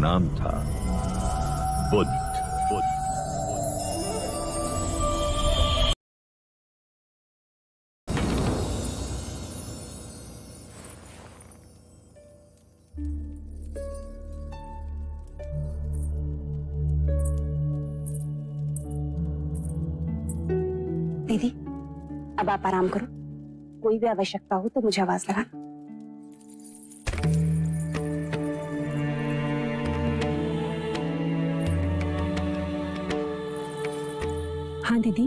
नाम था बुद्ध। दीदी, अब आप आराम करो। कोई भी आवश्यकता हो तो मुझे आवाज लगाना। हाँ दीदी।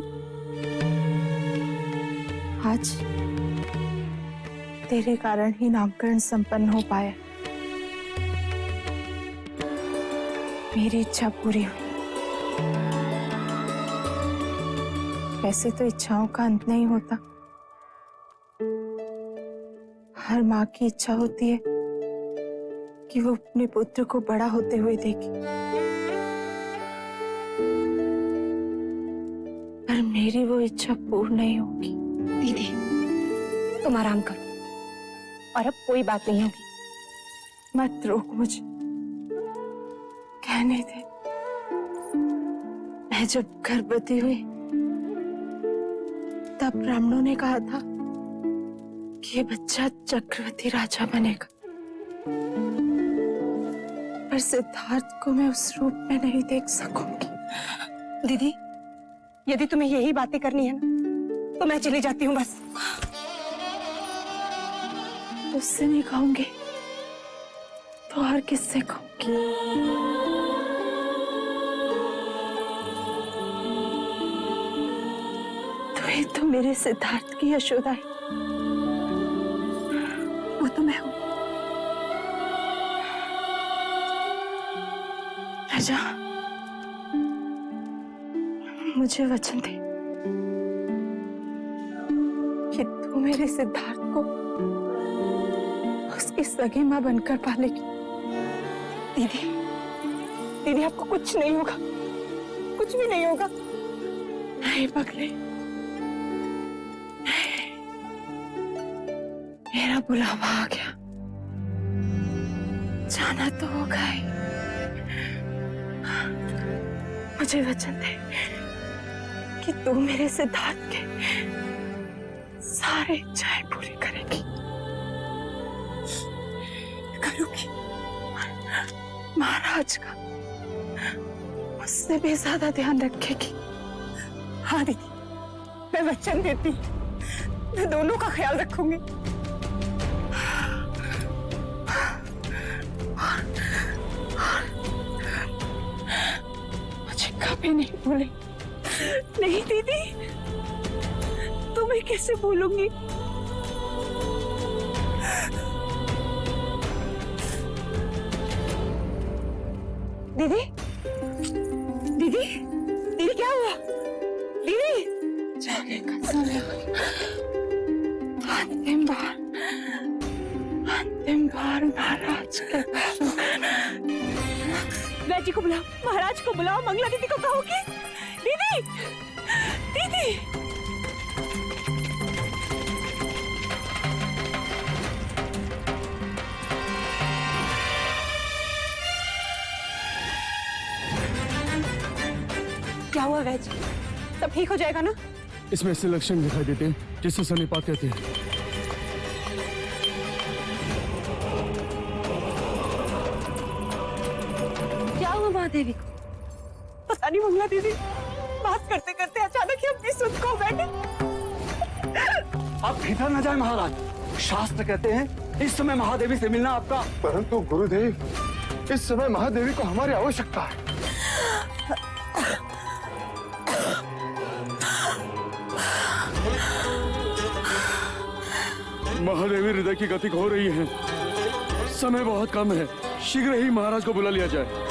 आज तेरे कारण ही नामकरण संपन्न हो पाया। मेरी इच्छा पूरी हुई। वैसे तो इच्छाओं का अंत नहीं होता। हर माँ की इच्छा होती है कि वो अपने पुत्र को बड़ा होते हुए देखे, पर मेरी वो इच्छा पूर्ण नहीं होगी। दीदी, तुम आराम करो और अब कोई बात नहीं होगी। मत रोक मुझे, कहने दे। मैं जब गर्भवती हुई तब ब्राह्मणों ने कहा था कि ये बच्चा चक्रवर्ती राजा बनेगा, पर सिद्धार्थ को मैं उस रूप में नहीं देख सकूंगी। दीदी, यदि तुम्हें यही बातें करनी है ना तो मैं चली जाती हूँ बस। उससे नहीं कहूंगी तो और किससे कहूंगी? तू ही तो मेरे सिद्धार्थ की यशोदा है। वो तो मैं हूँ। राजा, मुझे वचन दे कि तू मेरे सिद्धार्थ को उसकी सगी मां बनकर पालेगी। दीदी, दीदी आपको कुछ नहीं होगा, कुछ भी नहीं होगा। नहीं पगले, मेरा बुलावा आ गया, जाना तो होगा ही। मुझे वचन दे कि तू मेरे सिद्धार्थ के सारे इच्छाएं पूरी करेगी। करूंगी। महाराज का मुझसे भी ज्यादा ध्यान रखेगी। हाँ दीदी, मैं वचन देती, मैं दोनों का ख्याल रखूंगी। मुझे कभी नहीं भूलेगी। नहीं दीदी, तुम्हें कैसे भूलूंगी? दीदी, दीदी, दीदी क्या हुआ? दीदी, जाने का समय। अंतिम बार महाराज के वैजी को बुलाओ, महाराज को बुलाओ, मंगला दीदी को कहो कि दीदी, दीदी। क्या हुआ वैजी? सब ठीक हो जाएगा ना? इसमें ऐसे लक्षण दिखाई देते हैं जिसे सन्निपात कहते हैं। क्या हुआ महादेवी को? पता नहीं मंगला दीदी बात करते करते अचानक ही अपनी सुध खो बैठे। आप भीतर न जाए महाराज। शास्त्र कहते हैं इस समय महादेवी से मिलना आपका। परंतु गुरुदेव, इस समय महादेवी को हमारी आवश्यकता है। महादेवी हृदय की गति हो रही है, समय बहुत कम है, शीघ्र ही महाराज को बुला लिया जाए।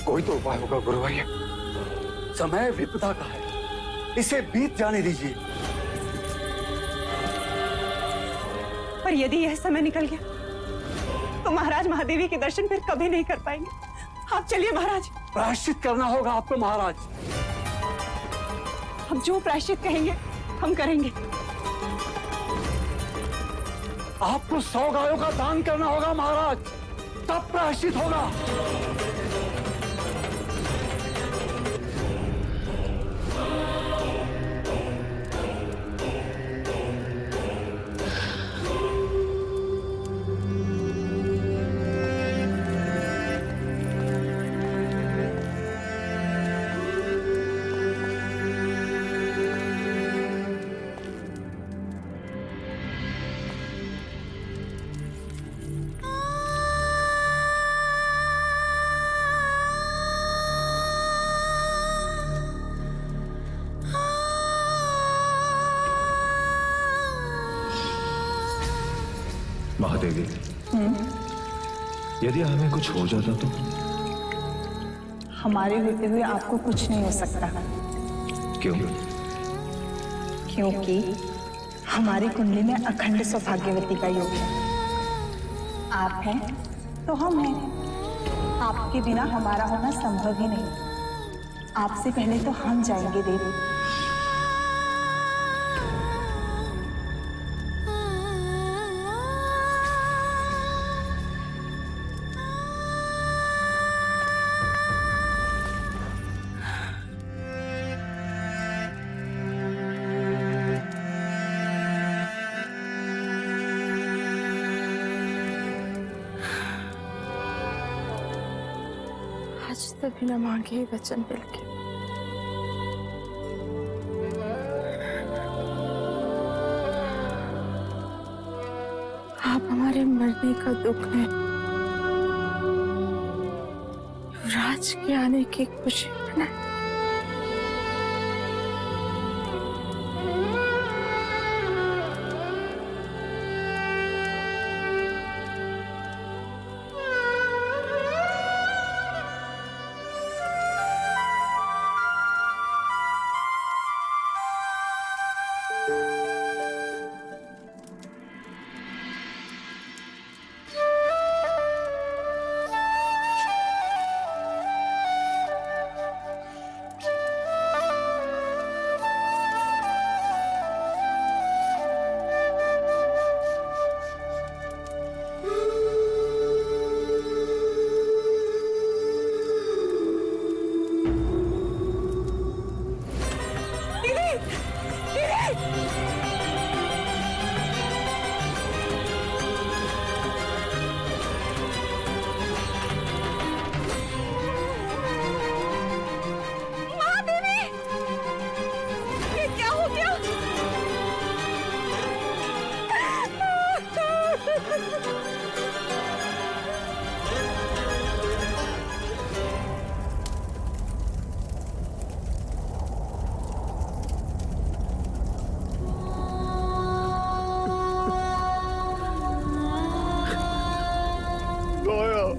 कोई तो उपाय होगा गुरुवर्य। समय विपदा का है, इसे बीत जाने दीजिए। पर यदि यह समय निकल गया तो महाराज महादेवी के दर्शन फिर कभी नहीं कर पाएंगे। आप चलिए महाराज। प्रायश्चित करना होगा आपको महाराज। हम जो प्रायश्चित कहेंगे हम करेंगे। आपको 100 गायों का दान करना होगा महाराज, तब प्रायश्चित होगा। महादेवी, यदि हमें कुछ हो जाता तो? हमारे होते हुए आपको कुछ नहीं हो सकता। क्यों? क्योंकि हमारी कुंडली में अखंड सौभाग्यवती का योग है। आप हैं तो हम हैं। आपके बिना हमारा होना संभव ही नहीं। आपसे पहले तो हम जाएंगे देवी। आज तक बिना मांगे ही वचन मिल गए। आप हमारे मरने का दुख है, युवराज के आने की खुशी मनाए।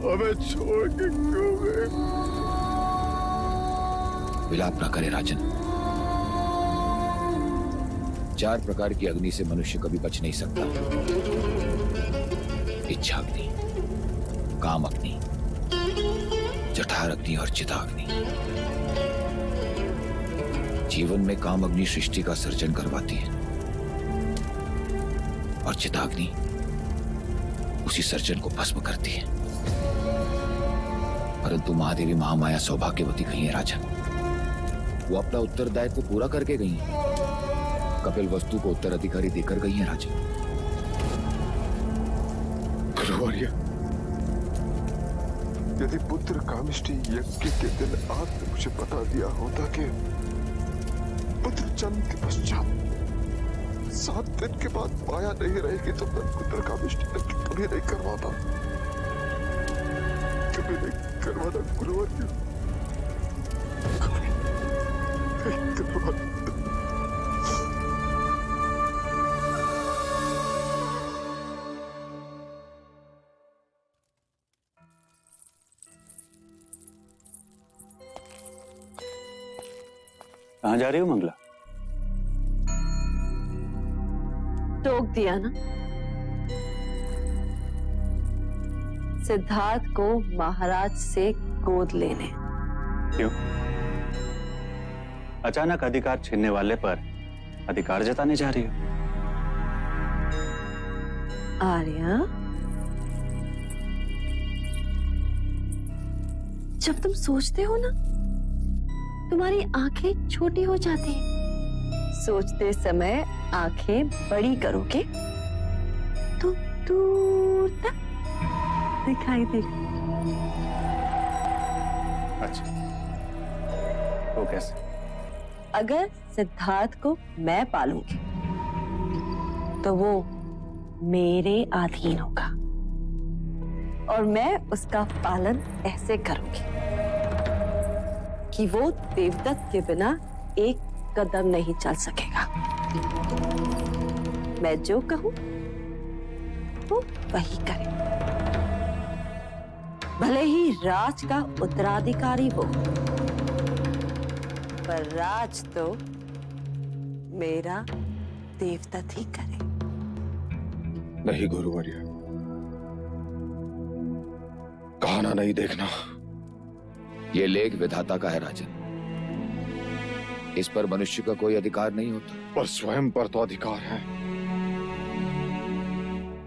हमें छोड़ के क्यों गए? विलाप न करे राजन। 4 प्रकार की अग्नि से मनुष्य कभी बच नहीं सकता। इच्छा अग्नि, काम अग्नि, जठर अग्नि और चिताग्नि। जीवन में काम अग्नि सृष्टि का सर्जन करवाती है और चिताग्नि उसी सर्जन को भस्म करती है। परंतु महादेवी महामाया सौभाग्यवती गई है राजन। वो अपना उत्तरदायित्व पूरा करके गई है। कपिल वस्तु को उत्तराधिकारी देकर गई है राजन। गुरुवर्य, यदि पुत्र कामिष्ठी यज्ञ के दिन आपने मुझे बता दिया होता कि पुत्र जन्म के पश्चात 7 दिन के बाद माया नहीं रहेगी, तो मैं पुत्र कामिष्ठी यज्ञ कभी नहीं करवाता। कभी नहीं करवाता गुरुवर्य, कभी नहीं करवाता। कहाँ जा रही हो मंगला? टोक दिया ना। सिद्धार्थ को महाराज से गोद लेने। क्यों? अचानक अधिकार छीनने वाले पर अधिकार जताने जा रही हो? आर्या, जब तुम सोचते हो ना, तुम्हारी आंखें छोटी हो जाती हैं। सोचते समय आंखें बड़ी करोगे तो दूर तक दिखाई देगा। अच्छा, तो कैसे? अगर सिद्धार्थ को मैं पालूंगी तो वो मेरे अधीन होगा और मैं उसका पालन ऐसे करूंगी कि वो देवदत्त के बिना एक कदम नहीं चल सकेगा। मैं जो कहूं वो वही करे, भले ही राज का उत्तराधिकारी हो, पर राज तो मेरा देवदत्त ही करे। नहीं गुरुवर्य, कहाना नहीं देखना। ये लेख विधाता का है राजन। इस पर मनुष्य का कोई अधिकार नहीं होता। पर स्वयं पर तो अधिकार है।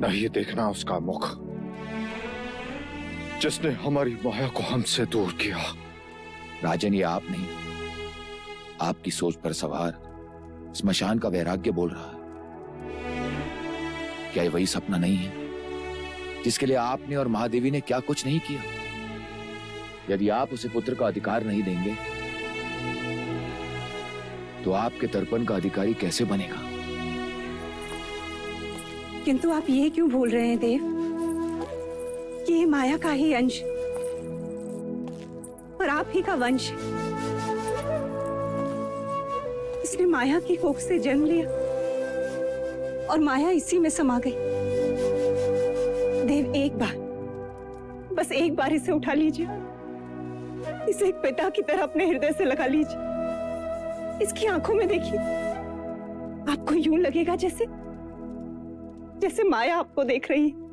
नहीं देखना उसका मुख, जिसने हमारी माया को हमसे दूर किया। राजन, ये आप नहीं, आपकी सोच पर सवार स्मशान का वैराग्य बोल रहा है। क्या ये वही सपना नहीं है जिसके लिए आपने और महादेवी ने क्या कुछ नहीं किया? यदि आप उसे पुत्र का अधिकार नहीं देंगे तो आपके तर्पण का अधिकारी कैसे बनेगा? किंतु आप ये क्यों बोल रहे हैं देव कि ये माया का ही अंश और आप ही का वंश? इसने माया की कोख से जन्म लिया और माया इसी में समा गई। देव, एक बार, बस एक बार इसे उठा लीजिए, इसे एक पिता की तरह अपने हृदय से लगा लीजिए। इसकी आंखों में देखिए, आपको यूं लगेगा जैसे जैसे माया आपको देख रही है।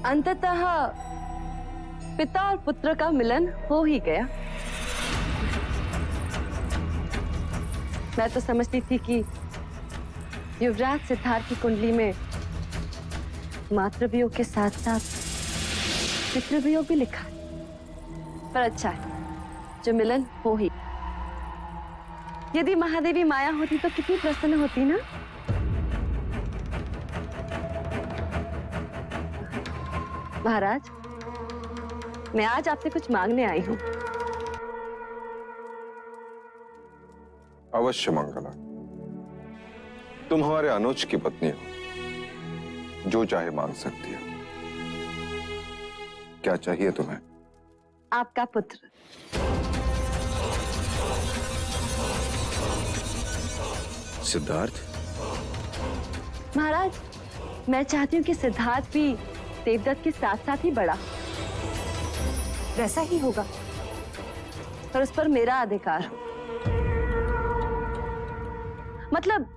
अंततः पिता और पुत्र का मिलन हो ही गया। मैं तो समझती थी कि युवराज सिद्धार्थ की कुंडली में मातृवियोग के साथ साथ पितृवियोग भी लिखा है, पर अच्छा है जो मिलन हो ही। यदि महादेवी माया होती तो कितनी प्रसन्न होती ना। महाराज, मैं आज आपसे कुछ मांगने आई हूँ। अवश्य मंगला, तुम हमारे अनुज की पत्नी हो, जो चाहे मांग सकती हो। क्या चाहिए तुम्हें? आपका पुत्र। सिद्धार्थ? महाराज, मैं चाहती हूँ कि सिद्धार्थ भी देवदत्त के साथ साथ ही बड़ा, वैसा ही होगा, पर उस पर मेरा अधिकार हो। मतलब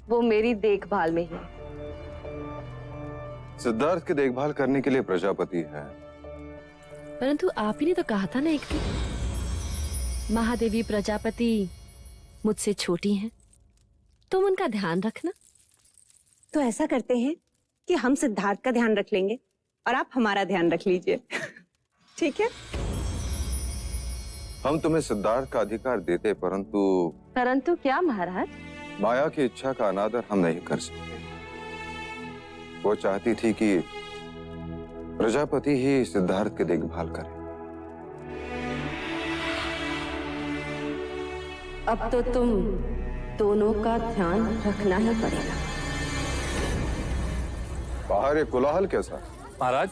वो मेरी देखभाल में ही। सिद्धार्थ की देखभाल करने के लिए प्रजापति है। परंतु आप ही ने तो कहा था ना एक दिन, महादेवी प्रजापति मुझसे छोटी हैं, तुम उनका ध्यान रखना। तो ऐसा करते हैं कि हम सिद्धार्थ का ध्यान रख लेंगे और आप हमारा ध्यान रख लीजिए। ठीक है? हम तुम्हें सिद्धार्थ का अधिकार देते, परंतु क्या महाराज? माया की इच्छा का अनादर हम नहीं कर सकते। वो चाहती थी कि प्रजापति ही सिद्धार्थ की देखभाल करे। अब तो तुम दोनों का ध्यान रखना ही पड़ेगा। बाहर ये कोलाहल कैसा? महाराज,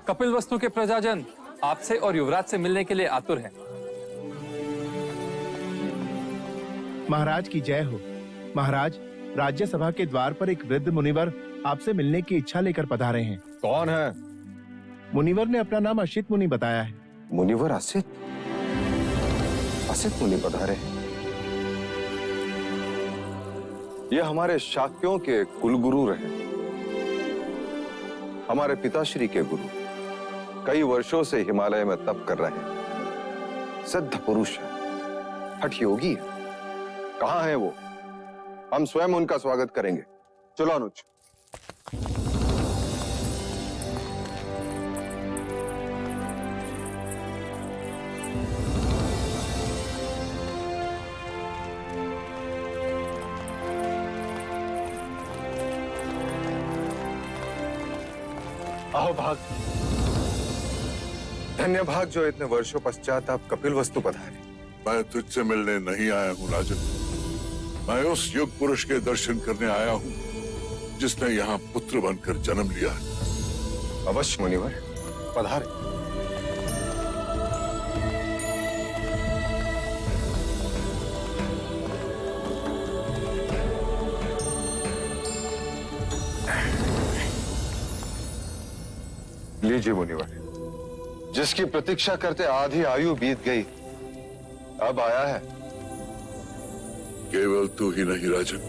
कपिल वस्तु के प्रजाजन आपसे और युवराज से मिलने के लिए आतुर हैं। महाराज की जय हो। महाराज, राज्यसभा के द्वार पर एक वृद्ध मुनिवर आपसे मिलने की इच्छा लेकर पधारे हैं। कौन है? मुनिवर ने अपना नाम असित मुनि बताया है। मुनिवर असित? असित मुनि पधारे हैं? ये हमारे शाक्यों के कुलगुरु रहे, हमारे पिताश्री के गुरु। कई वर्षों से हिमालय में तप कर रहे हैं। सिद्ध पुरुष है, हठ योगी है। कहाँ है वो? हम स्वयं उनका स्वागत करेंगे। चलो अनुज। आओ भाग। धन्य भाग जो इतने वर्षों पश्चात आप कपिल वस्तु पधारे। मैं तुझसे मिलने नहीं आया हूँ राजन। मैं उस युग पुरुष के दर्शन करने आया हूँ जिसने यहाँ पुत्र बनकर जन्म लिया है। अवश्य मुनिवर, पधारे। लीजिए मुनिवर, जिसकी प्रतीक्षा करते आधी आयु बीत गई, अब आया है। केवल तू ही नहीं राजन,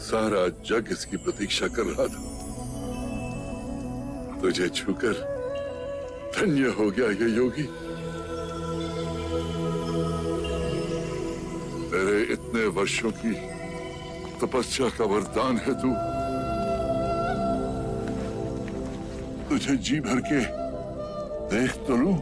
सारा जग इसकी प्रतीक्षा कर रहा था। तुझे छूकर धन्य हो गया ये योगी। मेरे इतने वर्षों की तपस्या का वरदान है तू। तुझे जी भर के देख तो लूं।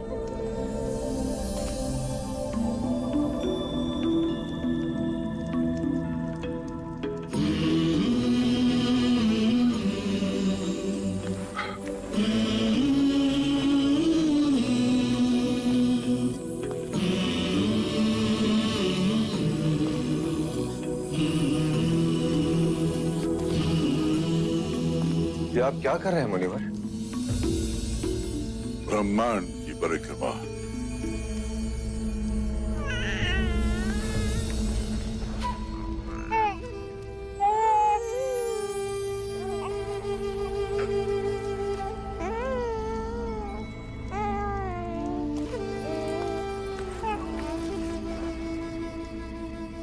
ये आप क्या कर रहे हैं मुनिवर? ब्रह्मांड की परिक्रमा।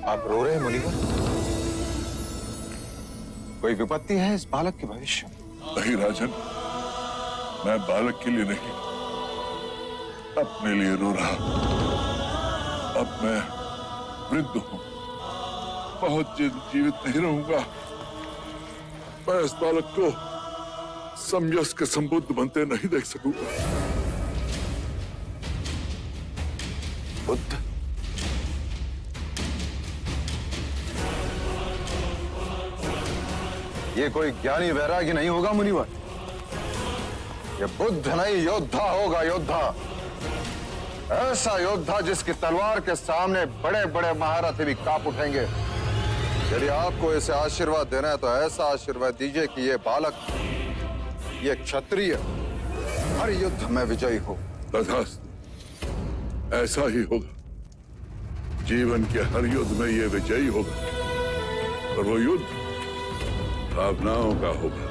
आप रो रहे हैं मुनिवर? कोई विपत्ति है इस बालक के भविष्य में? नहीं राजन, मैं बालक के लिए नहीं, अपने लिए रो रहा। अब मैं वृद्ध हूं, बहुत दिन जीवित नहीं रहूंगा। मैं इस बालक को समयस्क संबुद्ध बनते नहीं देख सकूंगा। बुद्ध? ये कोई ज्ञानी वैरागी नहीं होगा मुनिवर। ये बुद्ध नहीं, योद्धा होगा, योद्धा। ऐसा योद्धा जिसकी तलवार के सामने बड़े बड़े महारथी भी कांप उठेंगे। यदि आपको इसे आशीर्वाद देना है तो ऐसा आशीर्वाद दीजिए कि ये बालक, ये क्षत्रिय हर युद्ध में विजयी हो। तथास्तु, ऐसा ही होगा। जीवन के हर युद्ध में ये विजयी होगा, और वो युद्ध भावनाओं का होगा।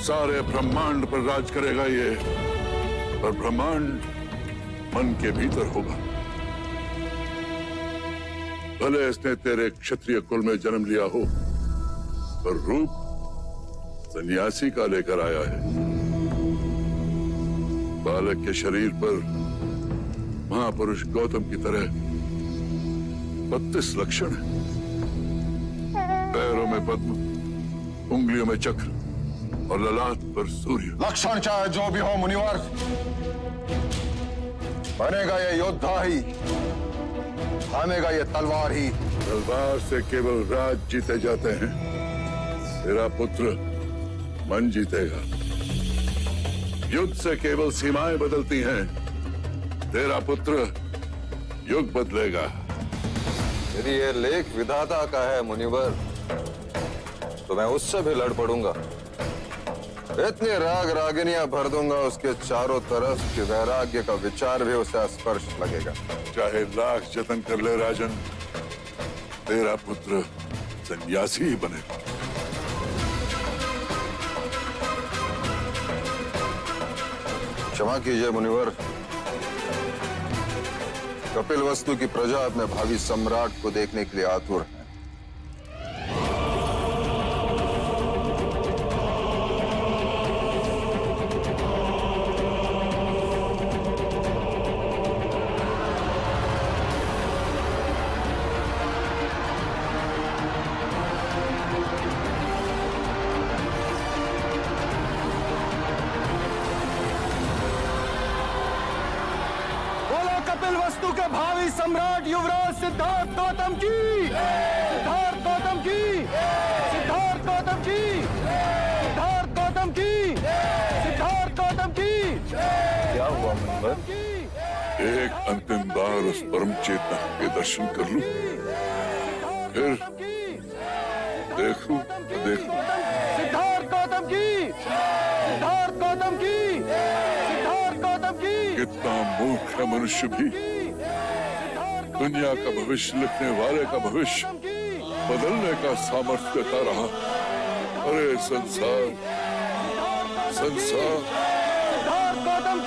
सारे ब्रह्मांड पर राज करेगा ये, और ब्रह्मांड मन के भीतर होगा। भले इसने तेरे क्षत्रिय कुल में जन्म लिया हो, पर रूप सन्यासी का लेकर आया है। बालक के शरीर पर महापुरुष गौतम की तरह 32 लक्षण है। में पद्म, उंगलियों में चक्र और ललाट पर सूर्य। लक्षण चाहे जो भी हो मुनिवर, बनेगा ये योद्धा ही, थामेगा ये तलवार ही। तलवार से केवल राज जीते जाते हैं, तेरा पुत्र मन जीतेगा। युद्ध से केवल सीमाएं बदलती हैं, तेरा पुत्र युग बदलेगा। यदि ये लेख विधाता का है मुनिवर, तो मैं उससे भी लड़ पड़ूंगा। इतनी राग रागिनियां भर दूंगा उसके चारों तरफ कि वैराग्य का विचार भी उसे स्पर्श लगेगा। चाहे लाख जतन कर ले राजन, तेरा पुत्र सन्यासी ही बनेगा। क्षमा कीजिए मुनिवर, कपिलवस्तु की प्रजा अपने भावी सम्राट को देखने के लिए आतुर है। कपिलवस्तु के भावी सम्राट युवराज सिद्धार्थ गौतम की, सिद्धार्थ गौतम की, सिद्धार्थ गौतम की, सिद्धार्थ गौतम की, सिद्धार्थ गौतम की। क्या हुआ मुनिवर? एक अंतिम बार उस परम चेतना के दर्शन कर लूं, फिर देखूं। सिद्धार्थ गौतम की, सिद्धार्थ गौतम की, सिद्धार्थ गौतम की। कितना मूर्ख है मनुष्य भी, दुनिया का भविष्य लिखने वाले का भविष्य बदलने का सामर्थ्य देता रहा। अरे संसार, संसार। सिद्धार्थ गौतम